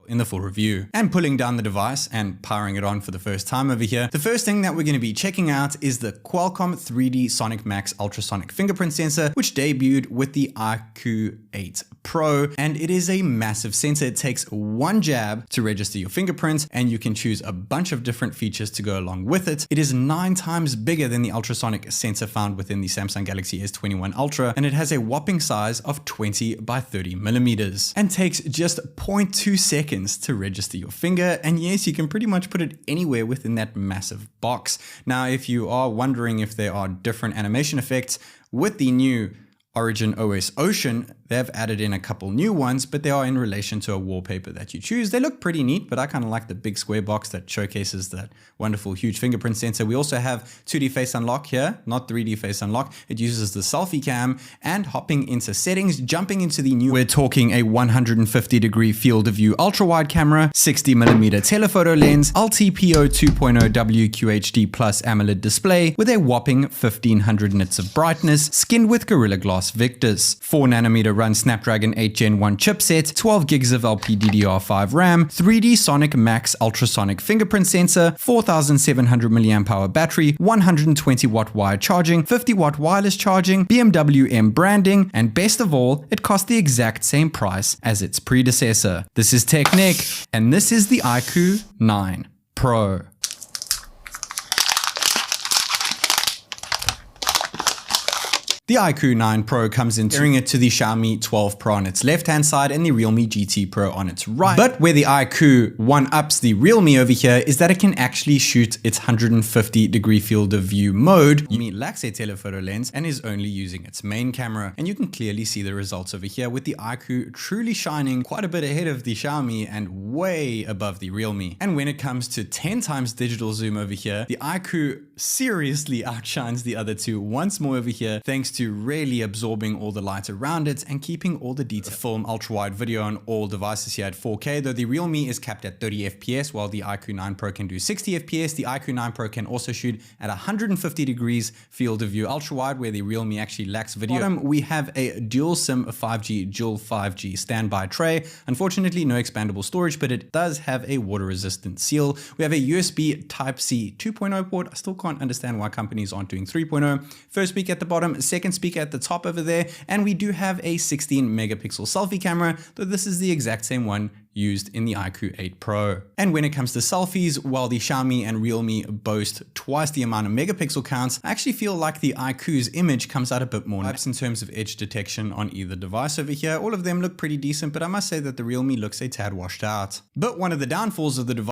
in the full review. And pulling down the device and powering it on for the first time over here, the first thing that we're going to be checking out is the Qualcomm 3D Sonic Max ultrasonic fingerprint sensor, which debuted with the iQOO 8 Pro, and it is a massive sensor. It takes one jab to register your fingerprints, and you can choose a bunch of different features to go along with it. It is 9 times bigger than the ultrasonic sensor found within the Samsung Galaxy S21 Ultra, and it has a whopping size of 20 by 30 millimeters, and takes just 0.2 seconds to register your finger. And yes, you can pretty much put it anywhere within that massive box. Now, if you are wondering if there are different animation effects with the new Origin OS Ocean, they've added in a couple new ones, but they are in relation to a wallpaper that you choose. They look pretty neat, but I kind of like the big square box that showcases that wonderful huge fingerprint sensor. We also have 2D face unlock here, not 3D face unlock. It uses the selfie cam, and hopping into settings, jumping into the new, we're talking a 150-degree field of view ultra wide camera, 60mm telephoto lens, LTPO 2.0 WQHD plus AMOLED display with a whopping 1500 nits of brightness, skinned with Gorilla Glass Victus, 4nm run Snapdragon 8 Gen 1 chipset, 12 gigs of LPDDR5 RAM, 3D Sonic Max ultrasonic fingerprint sensor, 4700 mAh battery, 120 watt wired charging, 50 watt wireless charging, BMW M branding, and best of all, it cost the exact same price as its predecessor. This is TechNick, and this is the iQOO 9 Pro. The iQOO 9 Pro comes in comparing it to the Xiaomi 12 Pro on its left-hand side and the Realme GT Pro on its right. But where the iQOO one-ups the Realme over here is that it can actually shoot its 150-degree field of view mode. Realme lacks a telephoto lens and is only using its main camera. And you can clearly see the results over here with the iQOO truly shining quite a bit ahead of the Xiaomi and way above the Realme. And when it comes to 10 times digital zoom over here, the iQOO seriously outshines the other two once more over here, thanks to really absorbing all the light around it and keeping all the detail. Film ultra-wide video on all devices here at 4K, though the Realme is capped at 30 FPS, while the iQOO 9 Pro can do 60 FPS. The iQOO 9 Pro can also shoot at 150 degrees field of view ultra-wide, where the Realme actually lacks video. Bottom, we have a dual SIM 5G dual 5G standby tray. Unfortunately, no expandable storage, but it does have a water-resistant seal. We have a USB Type-C 2.0 port. I still can't understand why companies aren't doing 3.0. First speaker at the bottom, second speaker at the top over there, and we do have a 16 megapixel selfie camera, though this is the exact same one used in the iQOO 8 Pro. And when it comes to selfies, while the Xiaomi and Realme boast twice the amount of megapixel counts, I actually feel like the iQOO's image comes out a bit more nice in terms of edge detection on either device over here. All of them look pretty decent, but I must say that the Realme looks a tad washed out. But one of the downfalls of the device